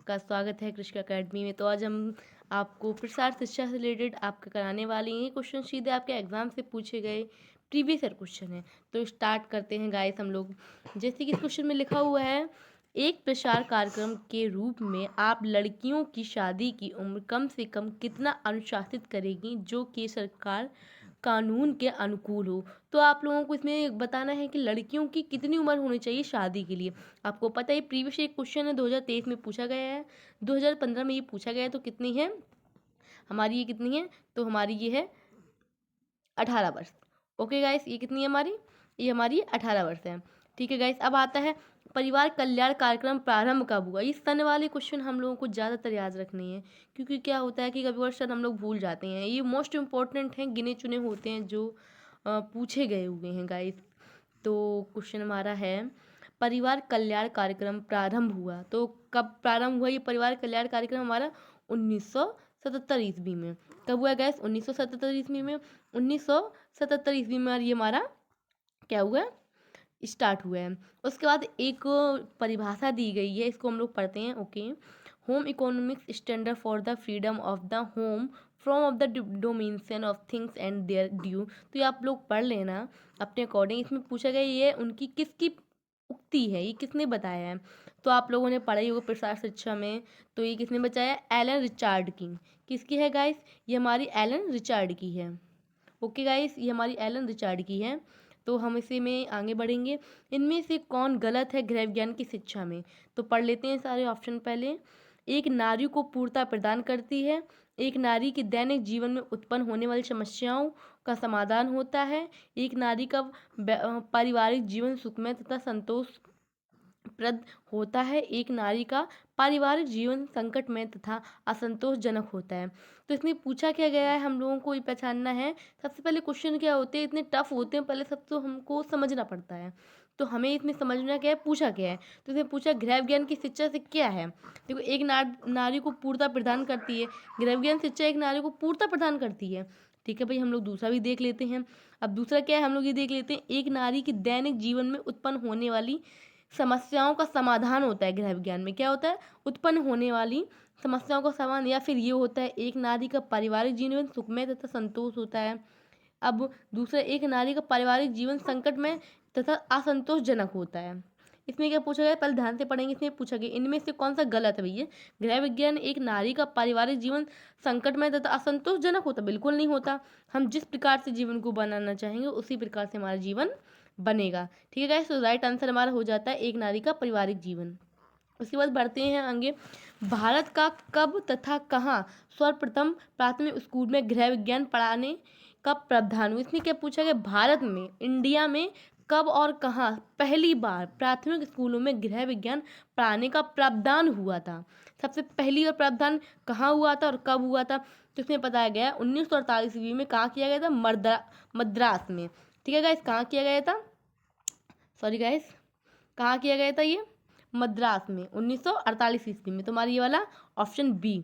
आपका स्वागत है कृषि अकेडमी में। तो आज हम आपको प्रसार शिक्षा से रिलेटेड आपका कराने वाले हैं। ये क्वेश्चन सीधे आपके एग्जाम से पूछे गए प्रीवियस ईयर क्वेश्चन है। तो स्टार्ट करते हैं गाइस हम लोग। जैसे कि इस क्वेश्चन में लिखा हुआ है, एक प्रसार कार्यक्रम के रूप में आप लड़कियों की शादी की उम्र कम से कम कितना अनुशासित करेगी जो कि सरकार कानून के अनुकूल हो। तो आप लोगों को इसमें बताना है कि लड़कियों की कितनी उम्र होनी चाहिए शादी के लिए। आपको पता है प्रीवियस एक क्वेश्चन है 2023 में पूछा गया है, 2015 में ये पूछा गया है। तो कितनी है हमारी, ये कितनी है, तो हमारी ये है 18 वर्ष। ओके गाइस, ये कितनी है हमारी, ये हमारी 18 वर्ष है। ठीक है गाइस, अब आता है परिवार कल्याण कार्यक्रम प्रारंभ कब हुआ। ये सन वाले क्वेश्चन हम लोगों को ज़्यादातर याद रखने हैं, क्योंकि क्या होता है कि कभी बार सन हम लोग भूल जाते हैं। ये मोस्ट इंपॉर्टेंट हैं, गिने चुने होते हैं जो पूछे गए हुए हैं गाइस। तो क्वेश्चन हमारा है परिवार कल्याण कार्यक्रम प्रारंभ हुआ। तो कब प्रारंभ हुआ ये परिवार कल्याण कार्यक्रम हमारा, 1977 ईस्वी में। कब हुआ गैस, 1977 ईस्वी में। 1977 ईस्वी में ये हमारा क्या हुआ, स्टार्ट हुआ है। उसके बाद एक परिभाषा दी गई है, इसको हम लोग पढ़ते हैं। Okay, home economics standard for the freedom of the home from of the domination of things and there due. तो ये आप लोग पढ़ लेना अपने अकॉर्डिंग। इसमें पूछा गया ये उनकी किसकी उक्ति है, ये किसने बताया है। तो आप लोगों ने पढ़ा ही होगा प्रसार शिक्षा में। तो ये किसने बताया, एलन रिचार्ड की। किसकी है गाइस, ये हमारी एलन रिचार्ड की है। ओके गाइस, ये हमारी एलन रिचार्ड की है। तो हम इसे में आगे बढ़ेंगे। इनमें से कौन गलत है गृह विज्ञान की शिक्षा में। तो पढ़ लेते हैं सारे ऑप्शन पहले। एक नारी को पूर्णता प्रदान करती है, एक नारी के दैनिक जीवन में उत्पन्न होने वाली समस्याओं का समाधान होता है, एक नारी का पारिवारिक जीवन सुखमय तथा संतोष प्रद होता है, एक नारी का पारिवारिक जीवन संकटमय तथा असंतोषजनक होता है। तो इसमें पूछा क्या गया है, हम लोगों को ये पहचानना है। सबसे पहले क्वेश्चन क्या होते हैं, इतने टफ होते हैं, पहले सब तो हमको समझना पड़ता है। तो हमें इसमें समझना क्या है, पूछा क्या है। तो इसमें पूछा गृह विज्ञान की शिक्षा से क्या है। देखो, एक नारी को पूर्णता प्रदान करती है, गृह विज्ञान शिक्षा एक नारी को पूर्णता प्रदान करती है। ठीक है भाई, हम लोग दूसरा भी देख लेते हैं। अब दूसरा क्या है, हम लोग ये देख लेते हैं, एक नारी के दैनिक जीवन में उत्पन्न होने वाली समस्याओं का समाधान होता है। गृह विज्ञान में क्या होता है, उत्पन्न होने वाली समस्याओं का समाधान। या फिर ये होता है, एक नारी का पारिवारिक जीवन सुखमय तथा संतोष होता है। अब दूसरा, एक नारी का पारिवारिक जीवन संकट में तथा असंतोषजनक होता है। इसमें क्या पूछा गया, पहले ध्यान से पढ़ेंगे। इसमें पूछा गया इनमें से कौन सा गलत है भैया। गृह विज्ञान एक नारी का पारिवारिक जीवन संकटमय तथा असंतोषजनक होता, बिल्कुल नहीं होता। हम जिस प्रकार से जीवन को बनाना चाहेंगे उसी प्रकार से हमारा जीवन बनेगा। ठीक है गाइस, तो राइट आंसर हमारा हो जाता है एक नारी का पारिवारिक जीवन। उसके बाद बढ़ते हैं आगे। भारत का कब तथा कहाँ सर्वप्रथम प्राथमिक स्कूल में गृह विज्ञान पढ़ाने का प्रावधान हुआ। इसमें क्या पूछा गया, भारत में, इंडिया में कब और कहाँ पहली बार प्राथमिक स्कूलों में गृह विज्ञान पढ़ाने का प्रावधान हुआ था। सबसे पहली बार प्रावधान कहाँ हुआ था और कब हुआ था। तो इसमें बताया गया 1948 ईस्वी में। कहाँ किया गया था, मद्रास में। ठीक है गाइस, कहाँ किया गया था, सॉरी गाइस, कहाँ किया गया था ये, मद्रास में 1948 ईस्वी में। तुम्हारी ये वाला option B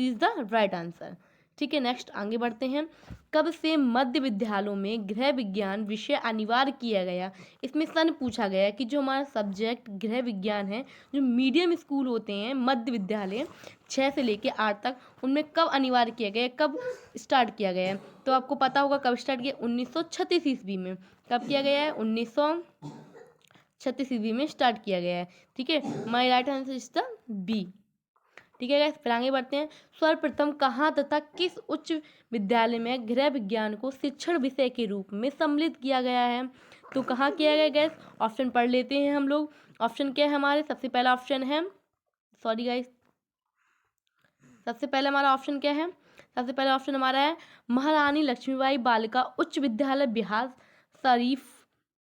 is the right answer. ठीक है, नेक्स्ट आगे बढ़ते हैं। कब से मध्य विद्यालयों में गृह विज्ञान विषय अनिवार्य किया गया। इसमें सन पूछा गया कि जो हमारा सब्जेक्ट गृह विज्ञान है, जो मीडियम स्कूल होते हैं मध्य विद्यालय 6 से लेके 8 तक, उनमें कब अनिवार्य किया गया, कब स्टार्ट किया गया है। तो आपको पता होगा कब स्टार्ट किया, 1936 ईस्वी में। कब किया गया है, 1936 ईस्वी में स्टार्ट किया गया है। ठीक है, my right answer is the B. ठीक है गाइस, फिर आगे बढ़ते हैं। सर्वप्रथम कहाँ तथा किस उच्च विद्यालय में गृह विज्ञान को शिक्षण विषय के रूप में सम्मिलित किया गया है। तो कहाँ किया गया गाइस, ऑप्शन पढ़ लेते हैं हम लोग। ऑप्शन क्या है हमारे, सबसे पहला ऑप्शन है, सॉरी गाइस, सबसे पहला हमारा ऑप्शन क्या है, सबसे पहला ऑप्शन हमारा है महारानी लक्ष्मीबाई बालिका उच्च विद्यालय बिहार शरीफ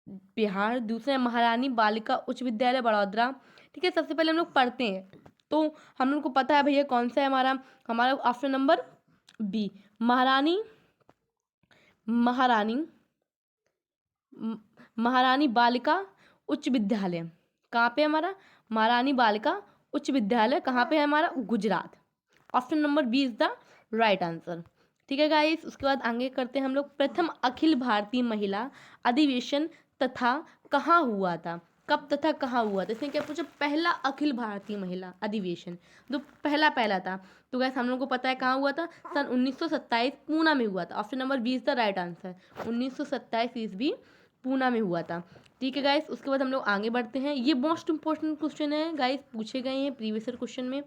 बिहार। दूसरा है महारानी बालिका उच्च विद्यालय बड़ौदा। ठीक है, सबसे पहले हम लोग पढ़ते हैं। तो हम लोग को पता है भैया कौन सा है हमारा, हमारा ऑप्शन नंबर बी, महारानी बालिका उच्च विद्यालय। कहाँ पे हमारा, महारानी बालिका उच्च विद्यालय कहाँ पे है हमारा, Gujarat. Option number B is the right answer. ठीक है गाइस, उसके बाद आगे करते हैं हम लोग। प्रथम अखिल भारतीय महिला अधिवेशन तथा कहाँ हुआ था। कब तथा कहाँ हुआ था। इसने क्या पूछा, पहला अखिल भारतीय महिला अधिवेशन जो पहला था, तो गैस हम लोग को पता है कहाँ हुआ था, सन 1927 पूना में हुआ था। Option number 20 the right answer, 1927 ईस्वी पूना में हुआ था। ठीक है गाइस, उसके बाद हम लोग आगे बढ़ते हैं। ये मोस्ट इंपॉर्टेंट क्वेश्चन है गाइस, पूछे गए हैं प्रीवियस ईयर क्वेश्चन में।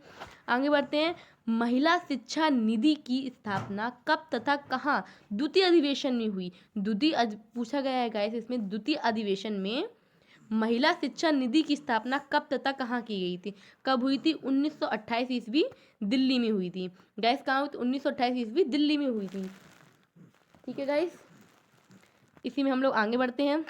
आगे बढ़ते हैं। महिला शिक्षा निधि की स्थापना कब तथा कहाँ द्वितीय अधिवेशन में हुई। पूछा गया है गाइस इसमें, द्वितीय अधिवेशन में महिला शिक्षा निधि की स्थापना कब तथा कहाँ की गई थी। कब हुई थी, 1928 ईस्वी दिल्ली में हुई थी। गाइस कहाँ हुई थी, 1928 ईस्वी दिल्ली में हुई थी। ठीक है गाइस, इसी में हम लोग आगे बढ़ते हैं।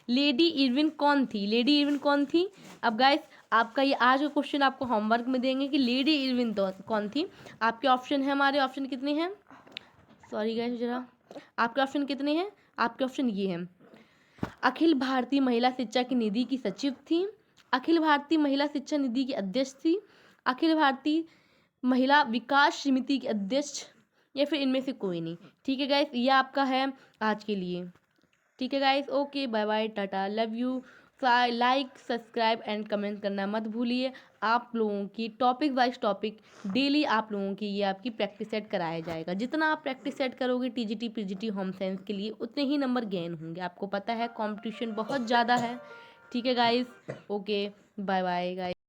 लेडी इरविन कौन थी, लेडी इरविन कौन थी। अब गाइस आपका ये आज का क्वेश्चन आपको होमवर्क में देंगे कि लेडी इरविन कौन थी। आपके ऑप्शन है, हमारे ऑप्शन कितने हैं, सॉरी गाइस जरा, आपके ऑप्शन कितने हैं, आपके ऑप्शन ये हैं। अखिल भारतीय महिला शिक्षा की निधि की सचिव थी, अखिल भारतीय महिला शिक्षा निधि की अध्यक्ष थी, अखिल भारतीय महिला विकास समिति की अध्यक्ष, या फिर इनमें से कोई नहीं। ठीक है गाइस, ये आपका है आज के लिए। ठीक है guys, okay bye bye tata love you. Like subscribe and comment करना मत भूलिए। आप लोगों की टॉपिक वाइज टॉपिक डेली आप लोगों की ये आपकी प्रैक्टिस सेट कराया जाएगा। जितना आप प्रैक्टिस सेट करोगे टीजीटी पीजीटी होम साइंस के लिए, उतने ही नंबर गेन होंगे। आपको पता है कंपटीशन बहुत ज़्यादा है। ठीक है guys, okay bye bye guys.